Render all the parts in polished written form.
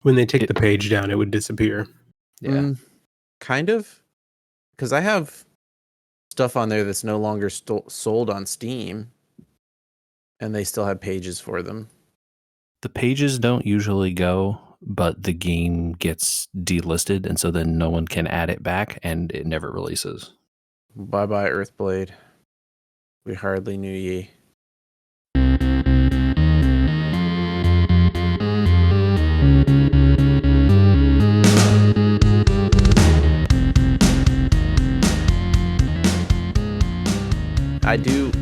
When they take the page down, it would disappear. Yeah. Kind of. Because I have stuff on there that's no longer sold on Steam. And they still have pages for them. The pages don't usually go, but the game gets delisted, and so then no one can add it back, and it never releases. Bye-bye, Earthblade. We hardly knew ye.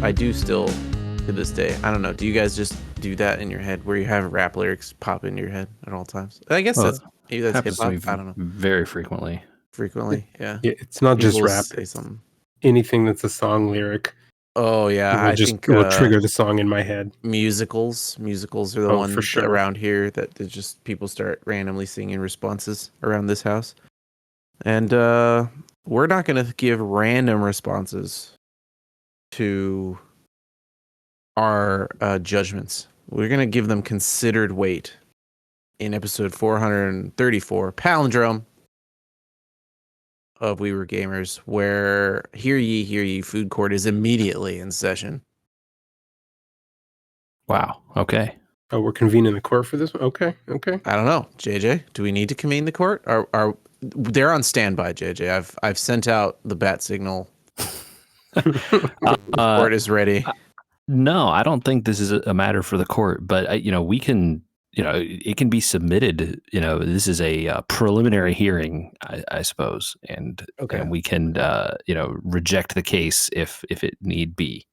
I do still, to this day. I don't know. Do you guys just do that in your head where you have rap lyrics pop into your head at all times? I guess maybe that's hip hop. I don't know. Very frequently. Yeah. It's not just rap. Say something. Anything that's a song lyric. Oh yeah, I think it will trigger the song in my head. Musicals are the ones for sure. around here that just people start randomly singing responses around this house, and we're not going to give random responses to our judgments. We're going to give them considered weight in episode 434, Palindrome of We Were Gamers, where Hear Ye, Food Court is immediately in session. Wow. Okay. Oh, we're convening the court for this one? Okay. I don't know. JJ, do we need to convene the court? Are they're on standby, JJ. I've sent out the bat signal. The court is ready. No, I don't think this is a matter for the court, but we can, it can be submitted. This is a preliminary hearing, I suppose, and we can, reject the case if it need be.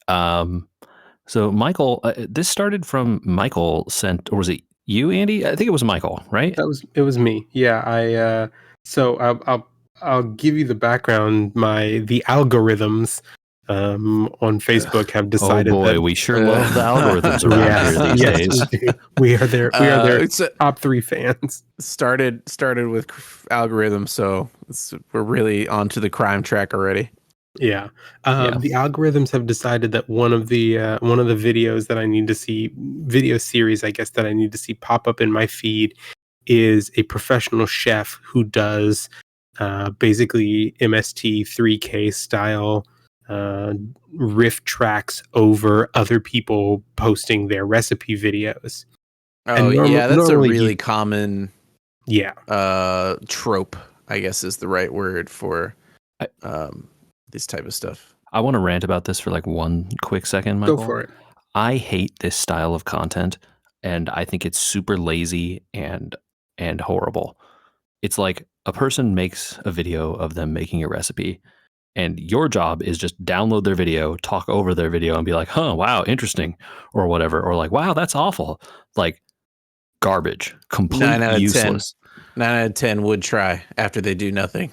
So Michael, this started from Michael sent, or was it you, Andy? I think it was Michael, right? It was me. Yeah. So I'll give you the background. The algorithms on Facebook have decided. Oh boy, that, we sure love the algorithms around here these days. We are their top 3 fans. Started with algorithms, so we're really onto the crime track already. Yeah. The algorithms have decided that one of the videos that I need to see, video series, I guess, that I need to see pop up in my feed is a professional chef who does basically MST 3K style riff tracks over other people posting their recipe videos. Oh, that's a really common trope, I guess is the right word for this type of stuff. I want to rant about this for like 1 quick second, Michael. Go for it. I hate this style of content, and I think it's super lazy and horrible. It's like a person makes a video of them making a recipe, and your job is just download their video, talk over their video, and be like, "Huh, wow, interesting," or whatever, or like, "Wow, that's awful." Like garbage, completely useless. 9 out of 10 would try after they do nothing.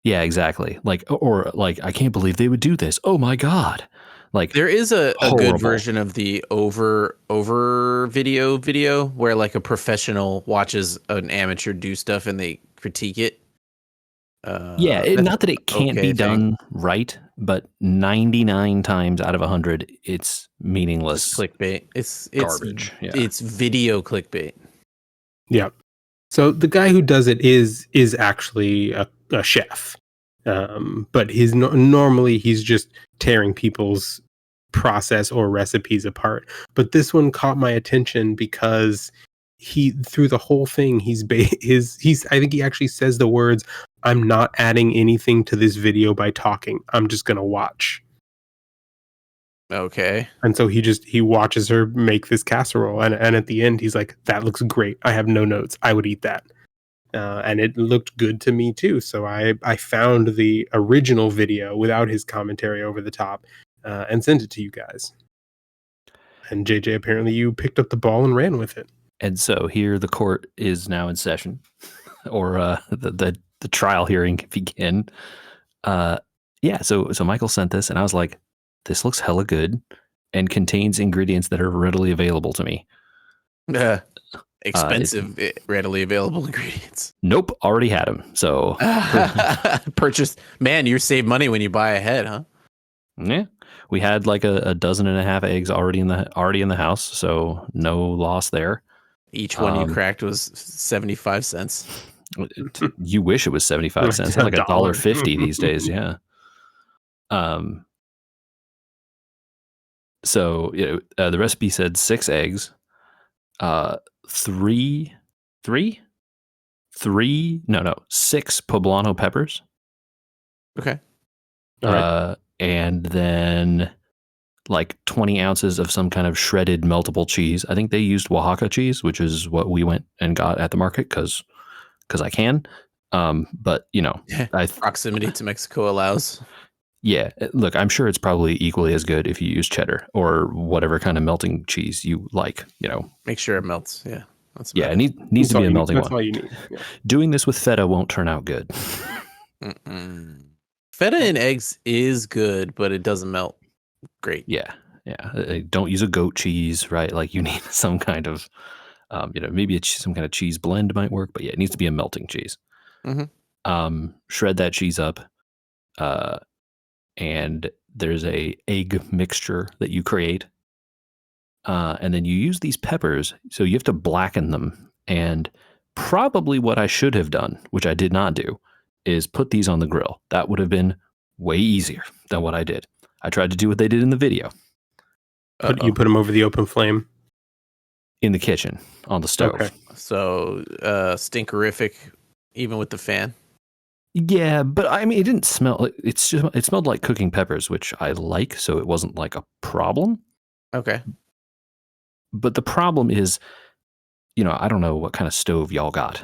Yeah, exactly. Like, or like, I can't believe they would do this. Oh my God. Like, there is a good version of the over video where like a professional watches an amateur do stuff and they critique it. Not that it can't be done right, but 99 times out of 100, it's meaninless. It's clickbait. It's garbage. It's video clickbait. Yeah. So the guy who does it is actually a chef, but normally he's just tearing people's process or recipes apart. But this one caught my attention because through the whole thing I think he actually says the words, "I'm not adding anything to this video by talking. I'm just gonna watch." Okay. And so he watches her make this casserole, and at the end he's like, "That looks great. I have no notes. I would eat that." And it looked good to me too. So I found the original video without his commentary over the top and sent it to you guys. And JJ, apparently you picked up the ball and ran with it. And so here the court is now in session, or the trial hearing can begin. So Michael sent this, and I was like, this looks hella good and contains ingredients that are readily available to me. Expensive, readily available ingredients. Nope, already had them. So purchased. Man, you save money when you buy ahead, huh? Yeah. We had like a dozen and a half eggs already in the house, so no loss there. Each one you cracked was 75 cents. You wish it was 75 cents. It's like $1.50 these days. Yeah. So the recipe said 6 eggs, three, 6 poblano peppers. Okay. All right. And then like 20 ounces of some kind of shredded meltable cheese. I think they used Oaxaca cheese, which is what we went and got at the market because I can. But proximity to Mexico allows. Yeah, look, I'm sure it's probably equally as good if you use cheddar or whatever kind of melting cheese you like. Make sure it melts. Yeah, it needs to be a melting one. That's all you need. Yeah. Doing this with feta won't turn out good. Feta and eggs is good, but it doesn't melt great. Yeah. Don't use a goat cheese, right? Like you need some kind of, maybe some kind of cheese blend might work, but yeah, it needs to be a melting cheese. Mm-hmm. Shred that cheese up. And there's a egg mixture that you create. And then you use these peppers. So you have to blacken them. And probably what I should have done, which I did not do, is put these on the grill. That would have been way easier than what I did. I tried to do what they did in the video. You put them over the open flame? In the kitchen, on the stove. Okay. So stinkerific, even with the fan? Yeah, but I mean, it didn't smell. It smelled like cooking peppers, which I like, so it wasn't like a problem. Okay. But the problem is, I don't know what kind of stove y'all got.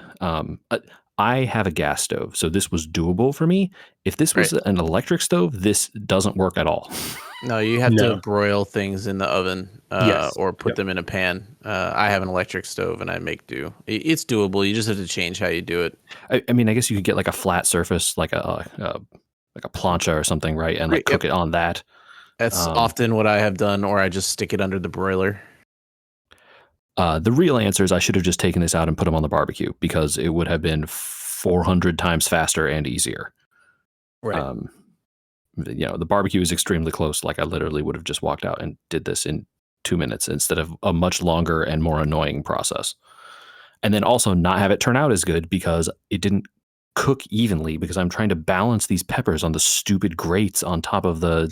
I have a gas stove, so this was doable for me. If this was an electric stove, this doesn't work at all. No, you have to broil things in the oven or put them in a pan. I have an electric stove and I make do. It's doable. You just have to change how you do it. I mean, I guess you could get like a flat surface, like a plancha or something, right? And like cook it on that. That's often what I have done, or I just stick it under the broiler. The real answer is I should have just taken this out and put them on the barbecue because it would have been 400 times faster and easier. Right. The barbecue is extremely close. Like I literally would have just walked out and did this in 2 minutes instead of a much longer and more annoying process. And then also not have it turn out as good because it didn't cook evenly because I'm trying to balance these peppers on the stupid grates on top of the.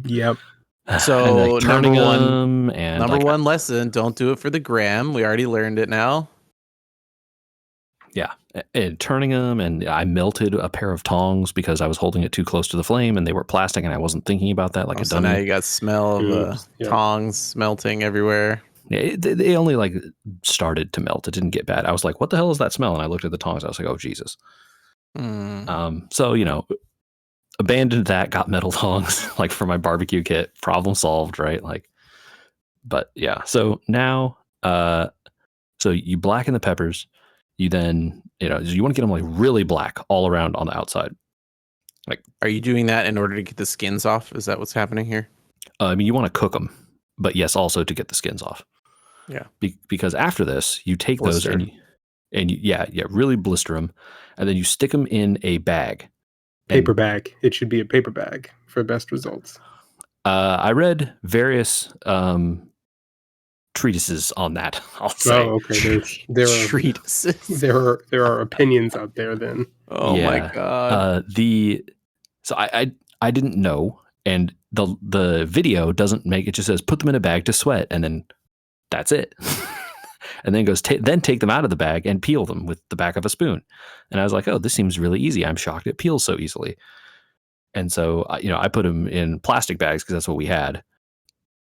Yep. So and number one lesson: don't do it for the gram. We already learned it now. Yeah, and turning them, and I melted a pair of tongs because I was holding it too close to the flame, and they were plastic, and I wasn't thinking about that like a dummy. So now you got smell of tongs melting everywhere. Yeah, they only like started to melt. It didn't get bad. I was like, "What the hell is that smell?" And I looked at the tongs. I was like, "Oh Jesus!" So abandoned that. Got metal tongs like for my barbecue kit. Problem solved, right? Like, but yeah. So now, so you blacken the peppers. You then, you want to get them like really black all around on the outside. Like, are you doing that in order to get the skins off? Is that what's happening here? I mean, you want to cook them, but yes, also to get the skins off. Yeah. Because after this, you take those and you really blister them, and then you stick them in a bag. Paper bag. It should be a paper bag for best results. I read various treatises on that. I'll say. Oh, okay. There are treatises. There are opinions out there. Then. Oh my god. So I didn't know, and the video doesn't make it. Just says put them in a bag to sweat, and then that's it. And then it goes then take them out of the bag and peel them with the back of a spoon. And I was like, oh, this seems really easy. I'm shocked it peels so easily. And so I put them in plastic bags because that's what we had,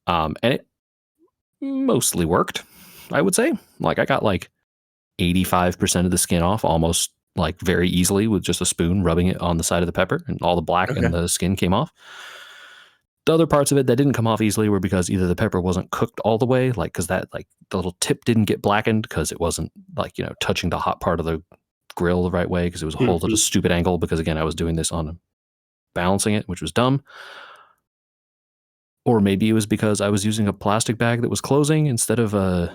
and it mostly worked, I would say. Like I got like 85% of the skin off almost like very easily with just a spoon rubbing it on the side of the pepper, and all the black and the skin came off. The other parts of it that didn't come off easily were because either the pepper wasn't cooked all the way, like because that like the little tip didn't get blackened because it wasn't like touching the hot part of the grill the right way because it was held at a stupid angle because again I was doing this on balancing it, which was dumb. Or maybe it was because I was using a plastic bag that was closing instead of a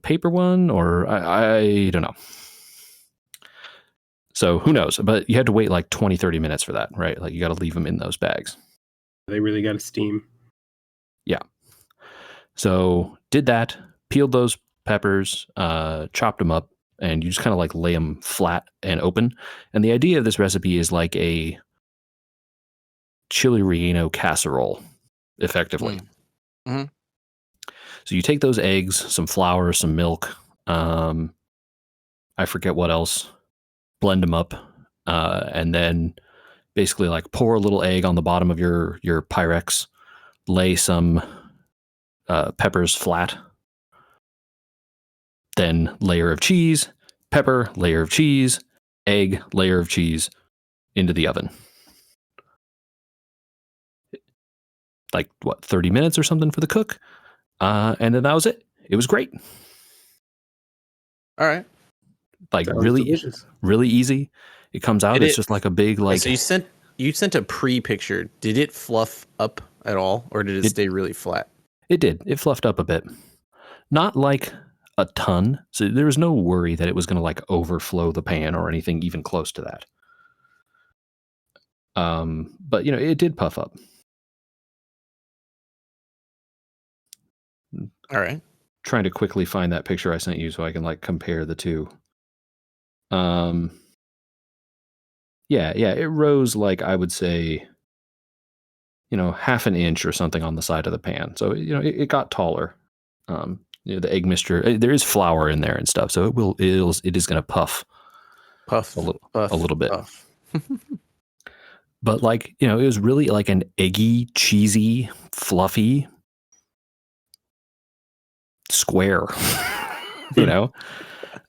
paper one, or I don't know. So who knows? But you had to wait like 20, 30 minutes for that, right? Like you got to leave them in those bags. They really got to steam. Yeah. So did that, peeled those peppers, chopped them up, and you just kind of like lay them flat and open. And the idea of this recipe is like a chili relleno casserole, effectively. Mm-hmm. So you take those eggs, some flour, some milk, I forget what else, blend them up, and then basically like pour a little egg on the bottom of your Pyrex, lay some peppers flat, then layer of cheese, pepper, layer of cheese, egg, layer of cheese into the oven. Like, 30 minutes or something for the cook? And then that was it. It was great. All right. Like, Sounds really, delicious. really easy. It comes out. Did It's it- just like a big, like, So you sent a pre-picture. Did it fluff up at all, or did it stay really flat? it did. It fluffed up a bit. Not like a ton. So there was no worry that it was going to like overflow the pan or anything even close to that. But it did puff up. All right. Trying to quickly find that picture I sent you so I can like compare the two. Yeah, it rose like I would say, half an inch or something on the side of the pan. So it got taller. The egg mixture, there is flour in there and stuff, so it is going to puff a little bit. Puff. But like it was really like an eggy, cheesy, fluffy square,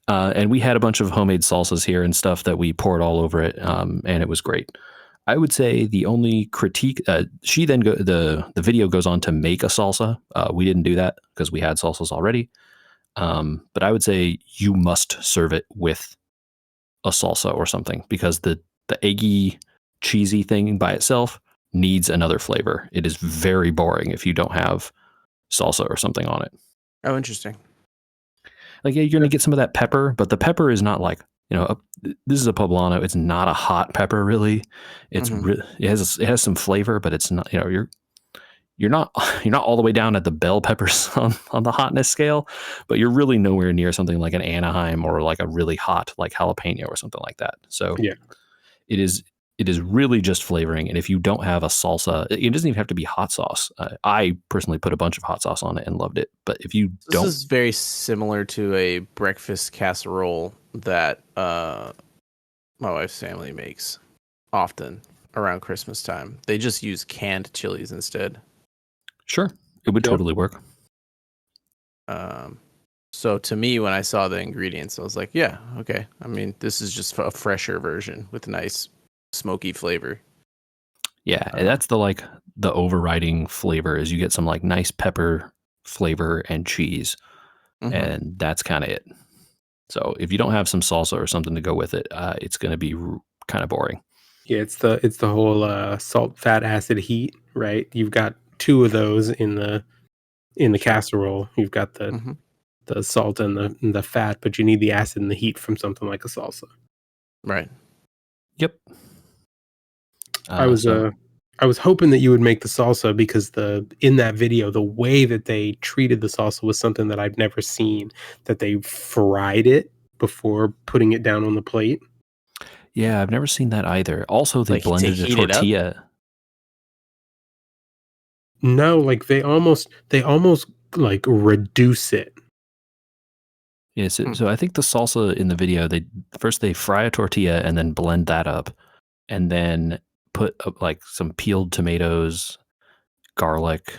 and we had a bunch of homemade salsas here and stuff that we poured all over it, and it was great. I would say the only critique, she then the video goes on to make a salsa. We didn't do that because we had salsas already. But I would say you must serve it with a salsa or something because the eggy, cheesy thing by itself needs another flavor. It is very boring if you don't have salsa or something on it. Oh, interesting. Like, yeah, you're going to get some of that pepper, but the pepper is not like, this is a poblano. It's not a hot pepper, really. It's it has some flavor, but it's not. You're not all the way down at the bell peppers on the hotness scale, but you're really nowhere near something like an Anaheim or like a really hot like jalapeno or something like that. So yeah, it is really just flavoring. And if you don't have a salsa, it doesn't even have to be hot sauce. I personally put a bunch of hot sauce on it and loved it. But if you don't, this is very similar to a breakfast casserole that my wife's family makes often around Christmas time. They just use canned chilies instead. Sure, it would totally work. So to me, when I saw the ingredients, I was like, yeah, okay. I mean, this is just a fresher version with nice smoky flavor. Yeah, and that's the overriding flavor is you get some like nice pepper flavor and cheese, and that's kind of it. So if you don't have some salsa or something to go with it, it's going to be kind of boring. Yeah, it's the whole salt, fat, acid, heat, right? You've got two of those in the casserole. You've got the salt and the fat, but you need the acid and the heat from something like a salsa. Right. Yep. I was hoping that you would make the salsa because in that video, the way that they treated the salsa was something that I've never seen, that they fried it before putting it down on the plate. Yeah, I've never seen that either. Also, they blended a tortilla. No, like they almost like reduce it. Yeah, so I think the salsa in the video, they fry a tortilla and then blend that up, and then put like some peeled tomatoes, garlic.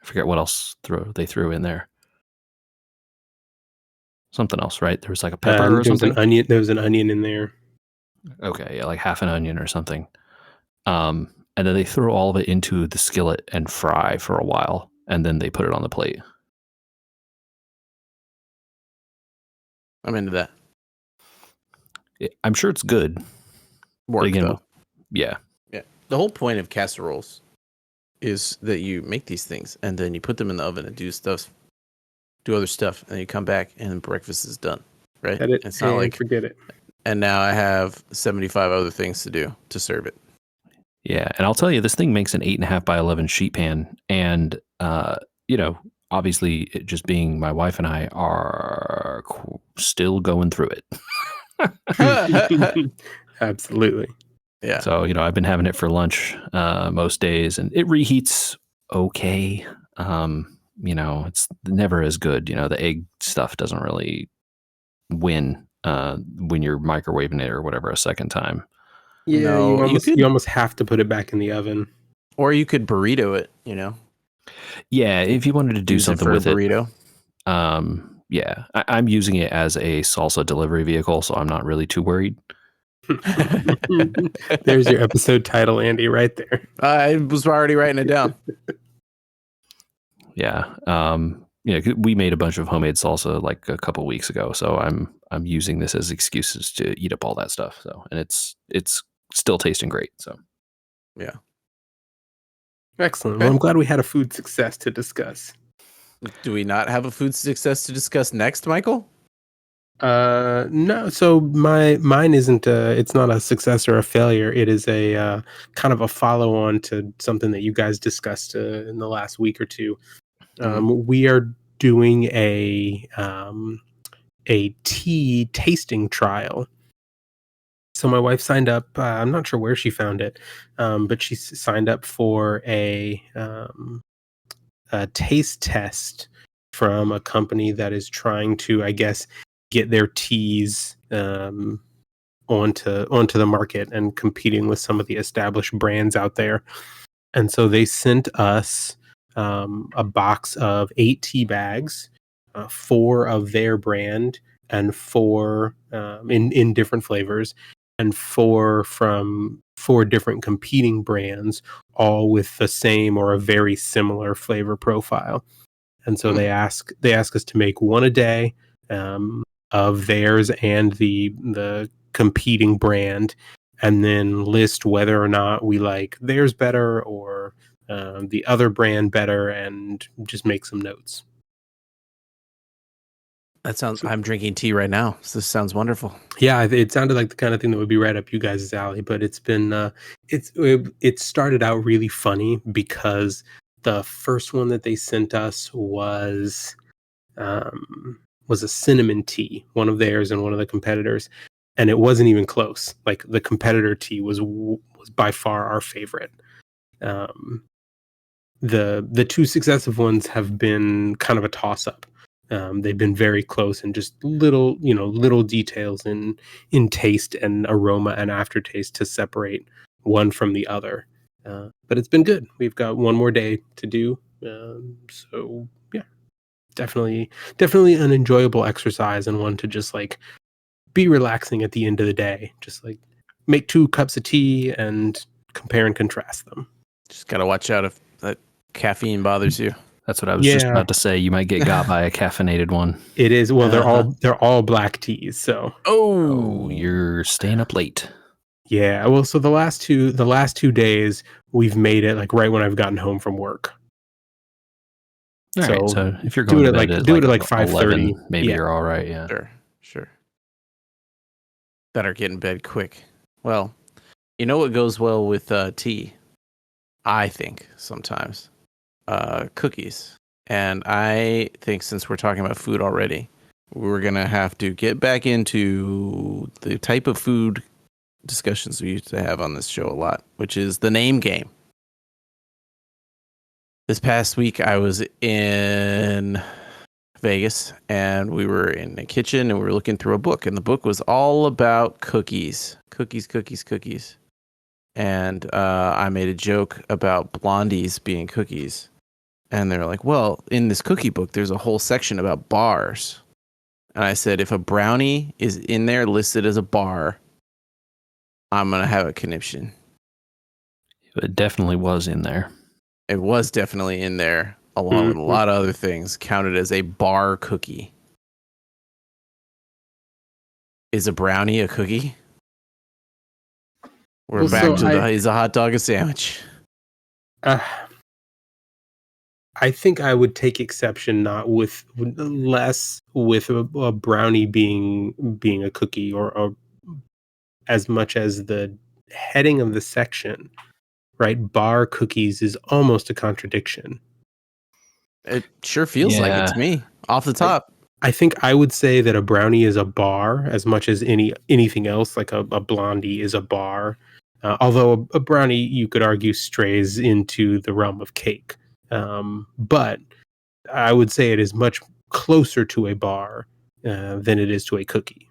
I forget what else they threw in there. Something else, right? There was like a pepper or something. There was an onion in there. Okay, yeah, like half an onion or something. And then they throw all of it into the skillet and fry for a while, and then they put it on the plate. I'm into that. I'm sure it's good. Work, though. Yeah. Yeah. The whole point of casseroles is that you make these things and then you put them in the oven and do other stuff, and you come back and breakfast is done. Right? It's not like forget it. And now I have 75 other things to do to serve it. Yeah, and I'll tell you, this thing makes an 8.5 by 11 sheet pan, and obviously, it just being my wife and I are still going through it. Absolutely. Yeah. So I've been having it for lunch most days, and it reheats okay. It's never as good. The egg stuff doesn't really win when you're microwaving it or whatever a second time. Yeah, No, you almost have to put it back in the oven. Or you could burrito it, Yeah, if you wanted to do use something it for with a burrito. Yeah, I'm using it as a salsa delivery vehicle, so I'm not really too worried. There's your episode title, Andy, right there. I was already writing it down. Yeah. We made a bunch of homemade salsa like a couple weeks ago, so I'm using this as excuses to eat up all that stuff. So, and it's still tasting great. So, Yeah. Excellent. Okay. Well, I'm glad we had a food success to discuss. Do we not have a food success to discuss next, Michael? No. So mine isn't. It's not a success or a failure. It is a kind of a follow on to something that you guys discussed in the last week or two. We are doing a tea tasting trial. So my wife signed up. I'm not sure where she found it, but she signed up for a taste test from a company that is trying to, I guess, get their teas onto the market and competing with some of the established brands out there. And so they sent us a box of 8 tea bags, 4 of their brand and 4 in different flavors, and 4 from 4 different competing brands, all with the same or a very similar flavor profile. And so they ask us to make one a day of theirs and the competing brand, and then list whether or not we like theirs better or the other brand better, and just make some notes. That sounds. I'm drinking tea right now. So this sounds wonderful. Yeah, it sounded like the kind of thing that would be right up you guys' alley. But it's been it started out really funny because the first one that they sent us was a cinnamon tea, one of theirs and one of the competitors, and it wasn't even close. Like the competitor tea was by far our favorite. The 2 successive ones have been kind of a toss up. They've been very close and just little details in taste and aroma and aftertaste to separate one from the other. But it's been good. We've got one more day to do. So yeah, definitely an enjoyable exercise, and one to just like be relaxing at the end of the day. Just like make 2 cups of tea and compare and contrast them. Just gotta watch out if that caffeine bothers you. That's what I was just about to say. You might get got by a caffeinated one. It is. Well, they're all black teas. So you're staying up late. Yeah. Well, so the last 2 days we've made it like right when I've gotten home from work. All right. So if you're going to bed at 5:30, maybe you're all right. Yeah. Sure. Better get in bed quick. Well, you know what goes well with tea? I think sometimes cookies. And I think since we're talking about food already, we're gonna have to get back into the type of food discussions we used to have on this show a lot, which is the name game. This past week, I was in Vegas, and we were in the kitchen, and we were looking through a book, and the book was all about cookies. And I made a joke about blondies being cookies. And they're like, well, in this cookie book, there's a whole section about bars. And I said, if a brownie is in there listed as a bar, I'm going to have a conniption. It definitely was in there. It was definitely in there, along with a lot of other things, counted as a bar cookie. Is a brownie a cookie? We're back to is a hot dog a sandwich? I think I would take exception less with a brownie being a cookie or as much as the heading of the section right? Bar cookies is almost a contradiction. It sure feels like it to me, off the top. I think I would say that a brownie is a bar as much as anything else. Like a blondie is a bar, although a brownie, you could argue, strays into the realm of cake. But I would say it is much closer to a bar than it is to a cookie.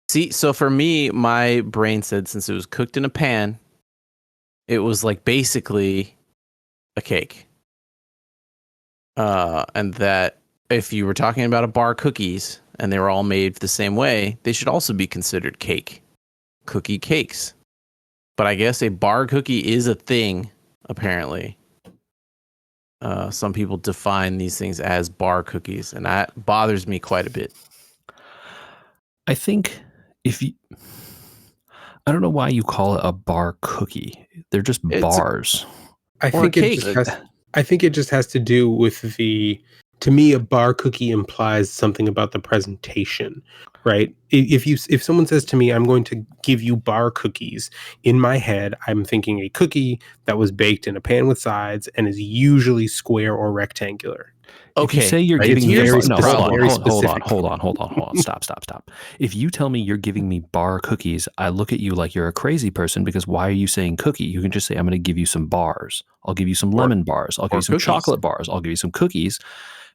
See, so for me, my brain said since it was cooked in a pan, it was like basically a cake. And that if you were talking about a bar cookies and they were all made the same way, they should also be considered cookie cakes. But I guess a bar cookie is a thing, apparently. Some people define these things as bar cookies, and that bothers me quite a bit. I think I don't know why you call it a bar cookie. They're just bars. I think it just has to do with to me, a bar cookie implies something about the presentation, right? If someone says to me, I'm going to give you bar cookies, in my head, I'm thinking a cookie that was baked in a pan with sides and is usually square or rectangular. Okay, if you say you're right? giving me hold on, stop. If you tell me you're giving me bar cookies, I look at you like you're a crazy person, because why are you saying cookie? You can just say, I'm going to give you some bars. I'll give you some lemon bars. I'll give you some chocolate bars. I'll give you some cookies.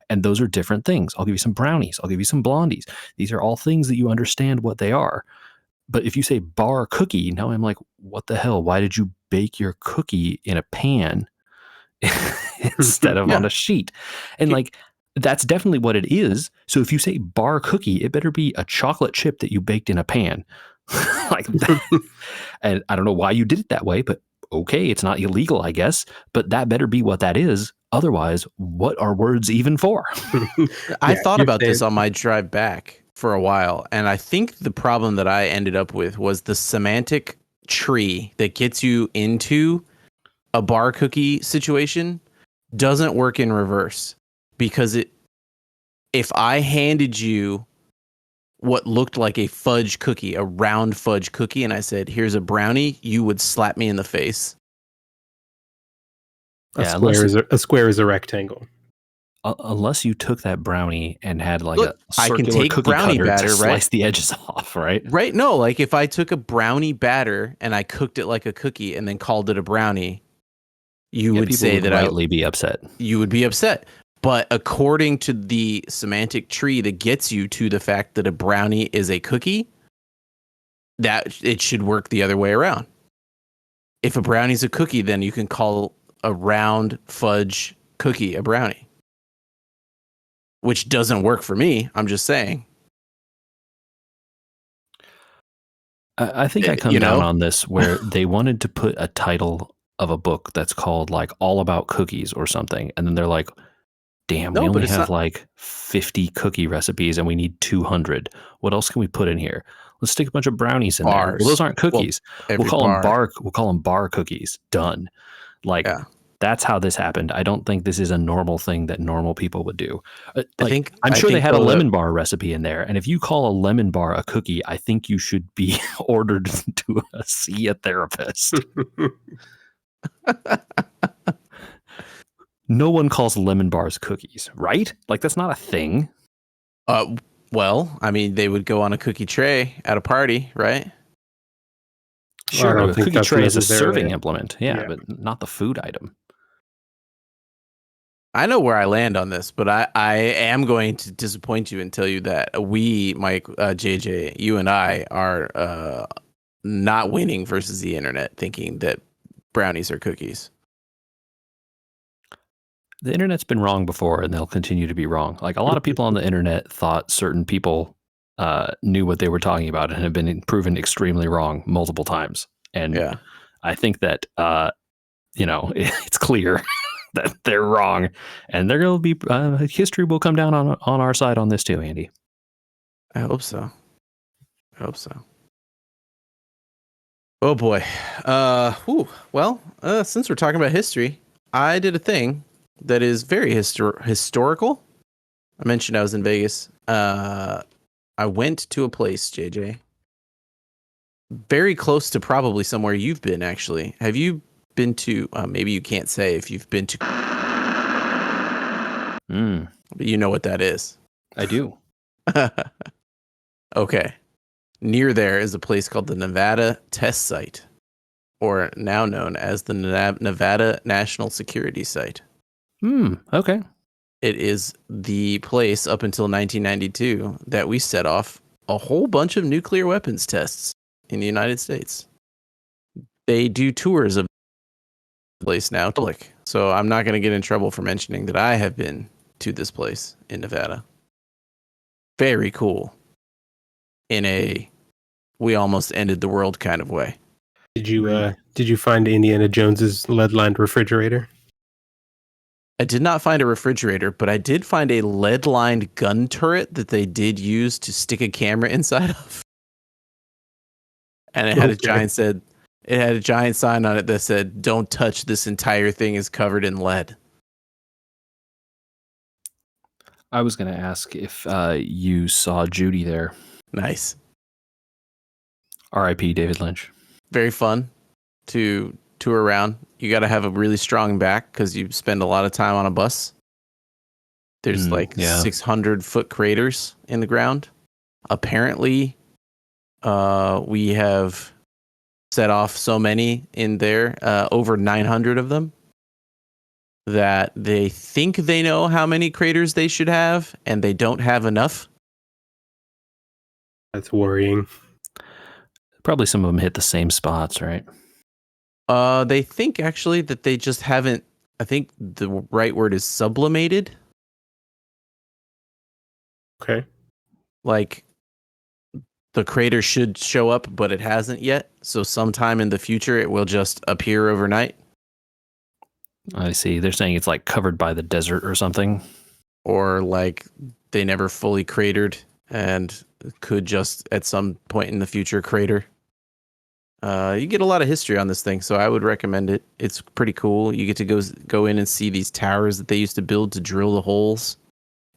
And those are different things. I'll give you some brownies. I'll give you some blondies. These are all things that you understand what they are. But if you say bar cookie, now I'm like, what the hell? Why did you bake your cookie in a pan instead of on a sheet? And like, that's definitely what it is. So if you say bar cookie, it better be a chocolate chip that you baked in a pan. Like that. And I don't know why you did it that way, but okay, it's not illegal, I guess, but that better be what that is. Otherwise, what are words even for? I thought about this on my drive back for a while, and I think the problem that I ended up with was the semantic tree that gets you into a bar cookie situation doesn't work in reverse, because if I handed you what looked like a fudge cookie, a round fudge cookie, and I said, here's a brownie, you would slap me in the face. A square is a rectangle. Unless you took that brownie and had like Look, a circular I can take cookie brownie cutter batter, to right? slice the edges off, right? Right. No, like if I took a brownie batter and I cooked it like a cookie and then called it a brownie, you would say that rightly be upset. You would be upset. But according to the semantic tree that gets you to the fact that a brownie is a cookie, that it should work the other way around. If a brownie's a cookie, then you can call a round fudge cookie a brownie, which doesn't work for me. I'm just saying. I think I come down on this where they wanted to put a title of a book that's called like All About Cookies or something. And then they're like, damn, we only have like 50 cookie recipes and we need 200. What else can we put in here? Let's stick a bunch of brownies in there. Well, those aren't cookies. We'll call them bar cookies. Done. Like, that's how this happened. I don't think this is a normal thing that normal people would do. I'm sure they had a lemon bar recipe in there. And if you call a lemon bar a cookie, I think you should be ordered to see a therapist. No one calls lemon bars cookies, right? Like, that's not a thing. Well, I mean, they would go on a cookie tray at a party, right? Sure, a cookie tray is a serving implement. Yeah, but not the food item. I know where I land on this, but I am going to disappoint you and tell you that we, Mike, JJ, you and I are not winning versus the internet, thinking that brownies are cookies. The internet's been wrong before, and they'll continue to be wrong. Like, a lot of people on the internet thought certain people knew what they were talking about and have been proven extremely wrong multiple times. And I think that, it's clear that they're wrong, and they're going to be history will come down on our side on this too, Andy. I hope so. Oh boy. Well, since we're talking about history, I did a thing that is very historical. I mentioned I was in Vegas. I went to a place, JJ, very close to probably somewhere you've been, actually. Have you been to, maybe you can't say if you've been to, but you know what that is. I do. Okay. Near there is a place called the Nevada Test Site, or now known as the Nevada National Security Site. Okay. It is the place up until 1992 that we set off a whole bunch of nuclear weapons tests in the United States. They do tours of the place now, public. So I'm not going to get in trouble for mentioning that I have been to this place in Nevada. Very cool. In a we almost ended the world kind of way. Did you find Indiana Jones's lead-lined refrigerator? I did not find a refrigerator, but I did find a lead-lined gun turret that they did use to stick a camera inside of. And it had a giant sign on it that said, "Don't touch, this entire thing is covered in lead." I was going to ask if you saw Judy there. Nice. R.I.P. David Lynch. Very fun to tour around. You got to have a really strong back because you spend a lot of time on a bus. There's 600-foot craters in the ground. Apparently, we have set off so many in there, over 900 of them, that they think they know how many craters they should have, and they don't have enough. That's worrying. Probably some of them hit the same spots, right? They think actually that they just haven't. I think the right word is sublimated. Okay. Like the crater should show up, but it hasn't yet. So sometime in the future, it will just appear overnight. I see. They're saying it's like covered by the desert or something. Or like they never fully cratered and could just at some point in the future crater. You get a lot of history on this thing, so I would recommend it. It's pretty cool. You get to go in and see these towers that they used to build to drill the holes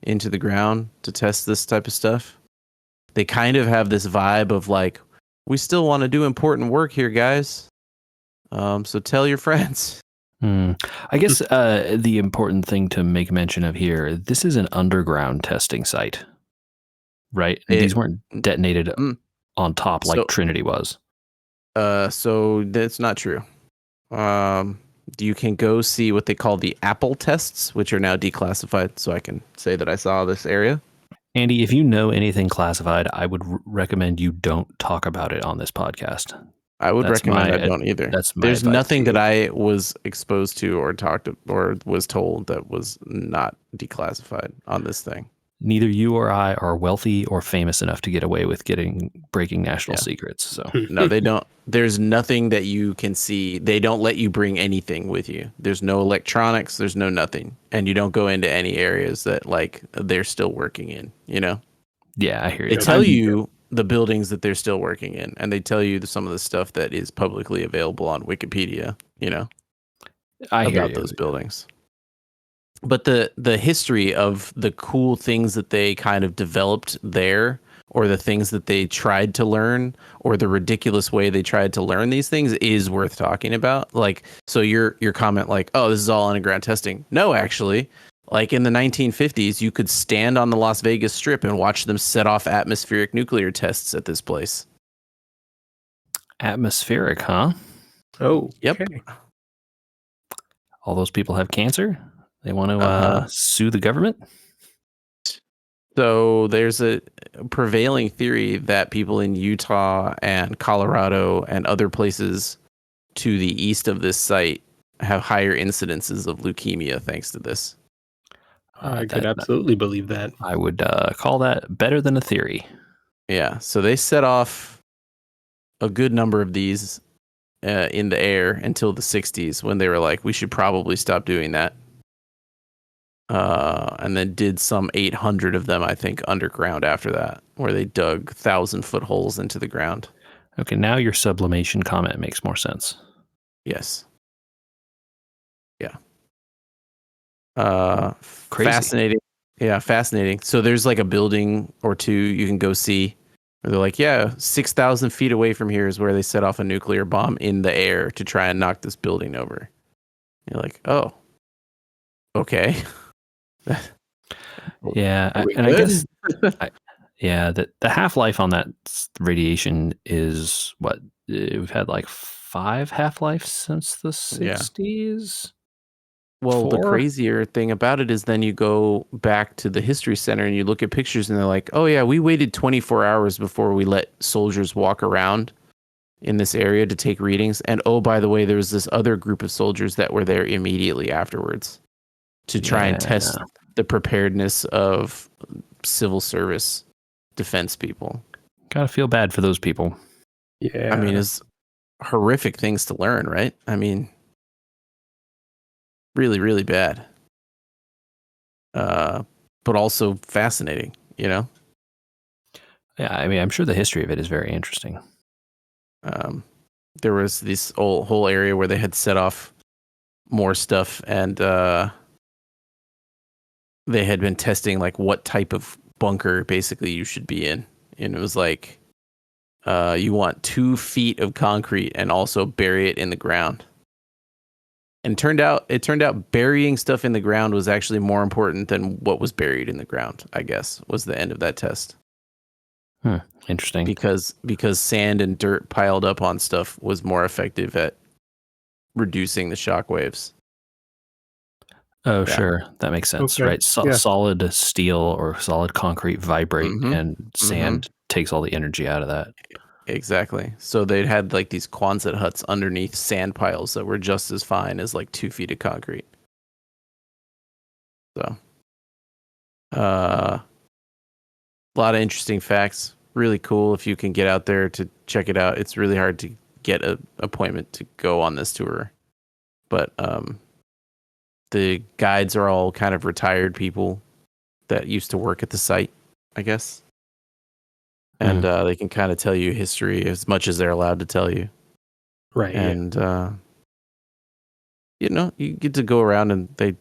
into the ground to test this type of stuff. They kind of have this vibe of like, we still want to do important work here, guys. So tell your friends. I guess the important thing to make mention of here, this is an underground testing site, right? These weren't detonated on top like Trinity was. So that's not true. You can go see what they call the Apple tests, which are now declassified. So I can say that I saw this area. Andy, if you know anything classified, I would recommend you don't talk about it on this podcast. I would recommend I don't either. There's nothing that I was exposed to or was told that was not declassified on this thing. Neither you or I are wealthy or famous enough to get away with breaking national secrets. So no, they don't. There's nothing that you can see. They don't let you bring anything with you. There's no electronics. There's no nothing, and you don't go into any areas that like they're still working in. You know? Yeah, I hear you. They tell you the buildings that they're still working in, and they tell you some of the stuff that is publicly available on Wikipedia. You know, about those buildings. But the history of the cool things that they kind of developed there, or the things that they tried to learn, or the ridiculous way they tried to learn these things is worth talking about. Like, so your comment like, oh, this is all underground testing. No, actually, like in the 1950s, you could stand on the Las Vegas Strip and watch them set off atmospheric nuclear tests at this place. Atmospheric, huh? Oh, yep. Okay. All those people have cancer? They want to sue the government? So there's a prevailing theory that people in Utah and Colorado and other places to the east of this site have higher incidences of leukemia thanks to this. I could absolutely believe that. I would call that better than a theory. Yeah. So they set off a good number of these in the air until the 60s when they were like, we should probably stop doing that. And then did some 800 of them, I think, underground after that, where they dug 1,000-foot holes into the ground. Okay, now your sublimation comment makes more sense. Yes. Yeah. Crazy. Fascinating. Yeah, fascinating. So there's like a building or two you can go see They're like, yeah, 6,000 feet away from here is where they set off a nuclear bomb in the air to try and knock this building over. You're like, oh, okay. Yeah, Are we and good? I guess the half-life on that radiation is what we've had like 5 half-lives since the 60s. Well, the 4? crazier thing about it is then you go back to the History Center and you look at pictures and they're like, oh, yeah, we waited 24 hours before we let soldiers walk around in this area to take readings. And oh, by the way, there was this other group of soldiers that were there immediately afterwards to try and test the preparedness of civil service defense people. Gotta feel bad for those people. Yeah. I mean, it's horrific things to learn, right? I mean, really, really bad. But also fascinating, you know? Yeah, I mean, I'm sure the history of it is very interesting. There was this whole area where they had set off more stuff, and they had been testing like what type of bunker basically you should be in. And it was like, you want 2 feet of concrete and also bury it in the ground. And it turned out burying stuff in the ground was actually more important than what was buried in the ground, I guess, was the end of that test. Interesting. Because sand and dirt piled up on stuff was more effective at reducing the shock waves. Oh, Yeah. sure. That makes sense, Okay. right? Yeah. Solid steel or solid concrete vibrate, Mhm. and sand takes all the energy out of that. Exactly. So they had like these Quonset huts underneath sand piles that were just as fine as like 2 feet of concrete. So, a lot of interesting facts. Really cool if you can get out there to check it out. It's really hard to get an appointment to go on this tour. But the guides are all kind of retired people that used to work at the site, I guess. And they can kind of tell you history as much as they're allowed to tell you. Right. And, you know, you get to go around and they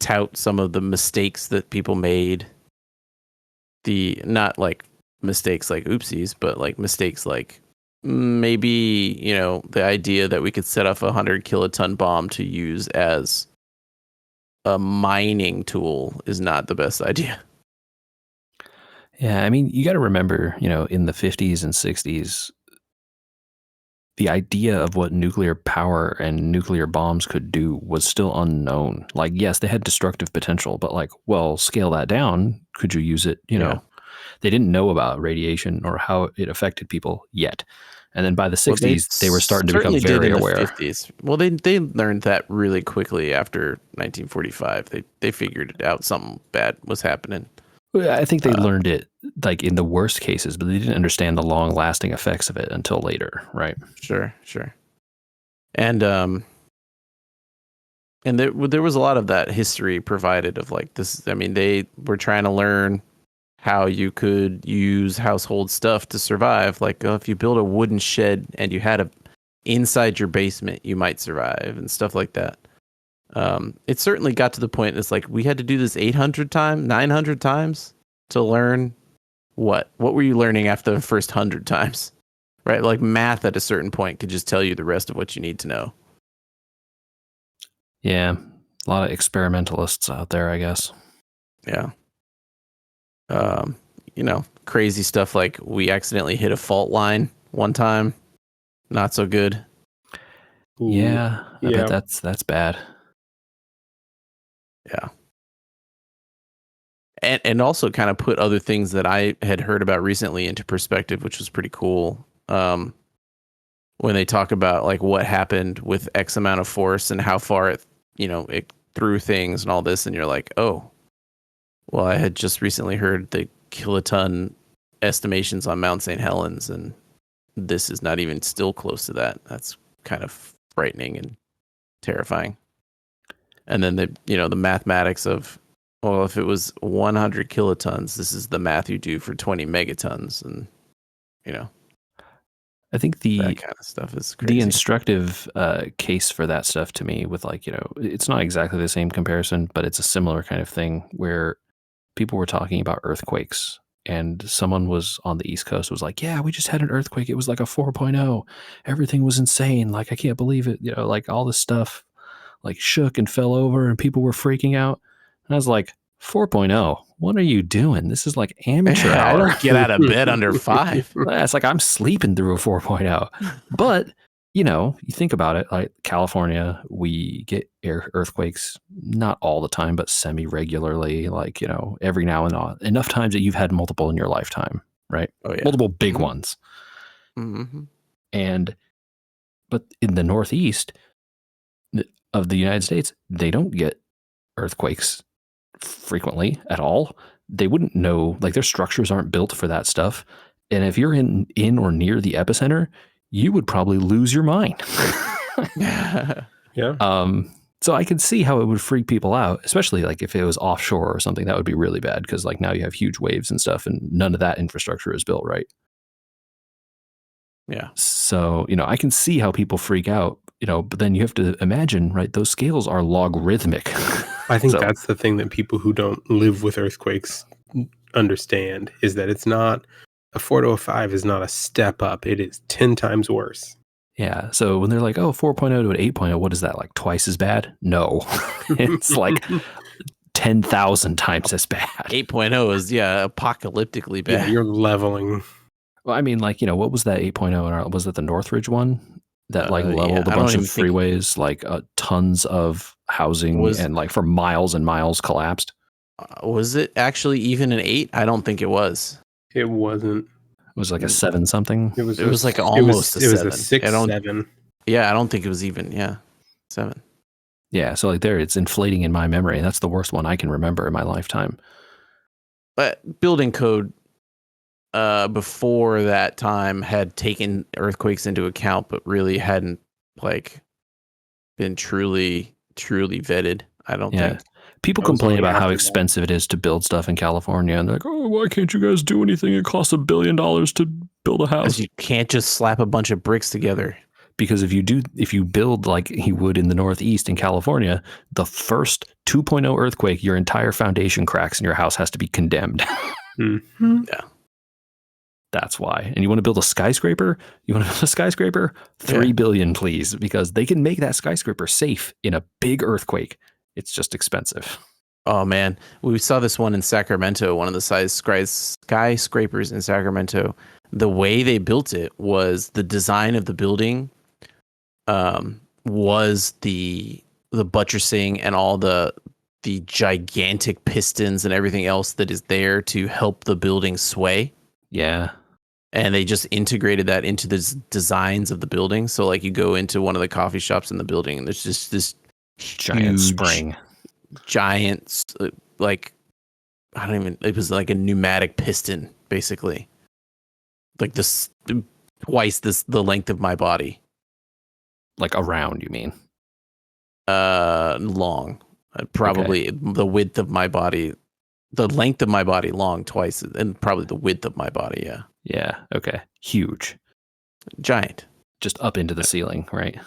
tout some of the mistakes that people made. Not like mistakes like oopsies, but like mistakes like maybe, you know, the idea that we could set off a 100 kiloton bomb to use as a mining tool is not the best idea. Yeah, I mean, you got to remember, you know, in the 50s and 60s, the idea of what nuclear power and nuclear bombs could do was still unknown. Like, yes, they had destructive potential, but like, well, scale that down. Could you use it? You know, they didn't know about radiation or how it affected people yet. And then by the 60s, they were starting to become very aware. 50s. Well, they learned that really quickly after 1945. They figured it out. Something bad was happening. I think they learned it like in the worst cases, but they didn't understand the long-lasting effects of it until later, right? Sure. And there was a lot of that history provided of like this. I mean, they were trying to learn how you could use household stuff to survive. Like if you build a wooden shed and you had inside your basement, you might survive and stuff like that. It certainly got to the point. It's like we had to do this 800 times, 900 times to learn what were you learning after the first 100 times, right? Like math at a certain point could just tell you the rest of what you need to know. Yeah, a lot of experimentalists out there, I guess. Yeah. You know, crazy stuff like we accidentally hit a fault line one time. Not so good. Ooh, yeah, I bet that's bad. Yeah. And also kind of put other things that I had heard about recently into perspective, which was pretty cool. When they talk about like what happened with X amount of force and how far it threw things and all this, and you're like, oh, well, I had just recently heard the kiloton estimations on Mount St. Helens, and this is not even still close to that. That's kind of frightening and terrifying. And then the mathematics of, well, if it was 100 kilotons, this is the math you do for 20 megatons, and I think that kind of stuff is crazy. The instructive case for that stuff to me, with like, it's not exactly the same comparison, but it's a similar kind of thing where people were talking about earthquakes and someone was on the East Coast was like, yeah, we just had an earthquake. It was like a 4.0. Everything was insane. Like, I can't believe it. Like all this stuff like shook and fell over and people were freaking out. And I was like, 4.0? What are you doing? This is like amateur I hour. don't get out of bed under 5. It's like I'm sleeping through a 4.0. But, you think about it, like California, we get earthquakes, not all the time, but semi-regularly, like, every now and then, enough times that you've had multiple in your lifetime, right? Oh, yeah. Multiple big ones. Mm-hmm. But in the Northeast of the United States, they don't get earthquakes frequently at all. They wouldn't know, like their structures aren't built for that stuff. And if you're in or near the epicenter, you would probably lose your mind. Yeah. So I can see how it would freak people out, especially like if it was offshore or something. That would be really bad because like now you have huge waves and stuff, and none of that infrastructure is built right. Yeah. So I can see how people freak out. But then you have to imagine, right? Those scales are logarithmic. I think that's the thing that people who don't live with earthquakes understand, is that it's not a 4 to a 5 is not a step up. It is 10 times worse. Yeah. So when they're like, 4.0 to an 8.0, what is that, like twice as bad? No, it's like 10,000 times as bad. 8.0 is, apocalyptically bad. Yeah, you're leveling. Well, I mean, like, what was that 8.0? Was that the Northridge one that like leveled a bunch of freeways, like tons of housing and like for miles and miles collapsed? Was it actually even an 8? I don't think it was. It wasn't. It was like a 7 something. It was like almost a 7. It was a 6, 7. Yeah, I don't think it was even 7. Yeah, so like it's inflating in my memory. That's the worst one I can remember in my lifetime. But building code before that time had taken earthquakes into account, but really hadn't like been truly vetted. I don't think. People complain about how expensive it is to build stuff in California, and they're like, "Oh, why can't you guys do anything? It costs $1 billion to build a house." You can't just slap a bunch of bricks together. Because if you build like you would in the Northeast in California, the first 2.0 earthquake, your entire foundation cracks and your house has to be condemned. Mm-hmm. Yeah. That's why. And you want to build a skyscraper? $3 billion, please, because they can make that skyscraper safe in a big earthquake. It's just expensive. Oh man, we saw this one in Sacramento, one of the skyscrapers in Sacramento. The way they built it was the design of the building was the buttressing and all the gigantic pistons and everything else that is there to help the building sway. Yeah. And they just integrated that into the designs of the building. So like you go into one of the coffee shops in the building and there's just this giant spring. Giant, like, it was like a pneumatic piston, basically. Like this, twice the length of my body. Like around, you mean? Long. Probably the width of my body. The length of my body long twice, and probably the width of my body, yeah. Yeah, okay. Huge. Giant. Just up into the ceiling, right?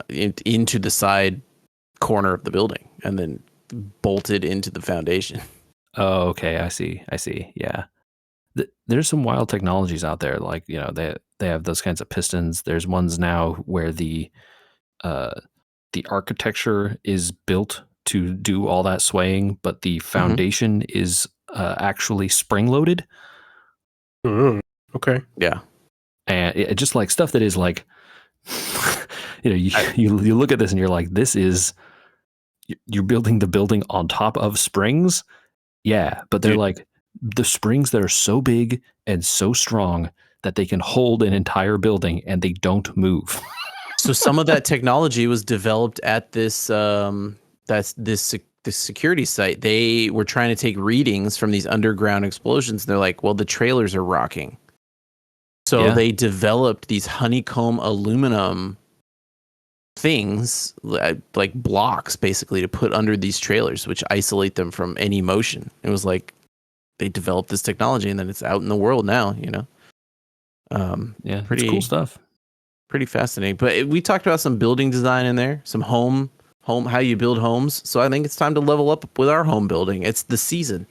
Into the side corner of the building, and then bolted into the foundation. Oh, okay. I see. Yeah. There's some wild technologies out there. Like, they have those kinds of pistons. There's ones now where the architecture is built to do all that swaying, but the foundation is actually spring loaded. Okay. Yeah. And it just like stuff that is like, you look at this and you're like, you're building the building on top of springs. Yeah. But they're like the springs that are so big and so strong that they can hold an entire building and they don't move. So some of that technology was developed at this this security site. They were trying to take readings from these underground explosions. And they're like, well, the trailers are rocking. So they developed these honeycomb aluminum things, like blocks, basically, to put under these trailers, which isolate them from any motion. It was like they developed this technology, and then it's out in the world now. Pretty cool stuff. Pretty fascinating. But we talked about some building design in there, some home, how you build homes. So I think it's time to level up with our home building. It's the season.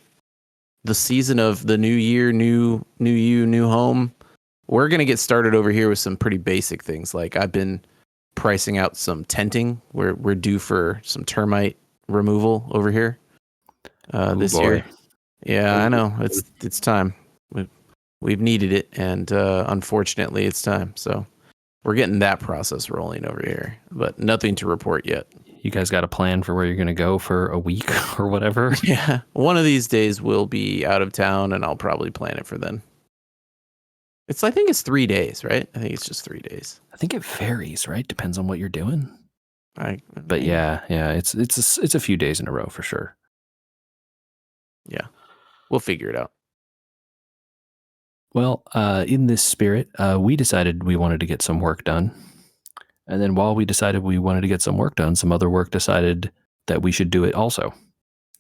the season of the new year, new you, new home, we're gonna get started over here with some pretty basic things. Like I've been pricing out some tenting. We're due for some termite removal over here this year. Yeah, I know. It's time. We've needed it, and unfortunately, it's time. So we're getting that process rolling over here, but nothing to report yet. You guys got a plan for where you're going to go for a week or whatever? Yeah, one of these days we'll be out of town, and I'll probably plan it for then. I think it's 3 days, right? I think it's just 3 days. I think it varies, right? Depends on what you're doing. But maybe. yeah, it's a few days in a row for sure. Yeah, we'll figure it out. Well, in this spirit, we decided we wanted to get some work done. And then while we decided we wanted to get some work done, some other work decided that we should do it also.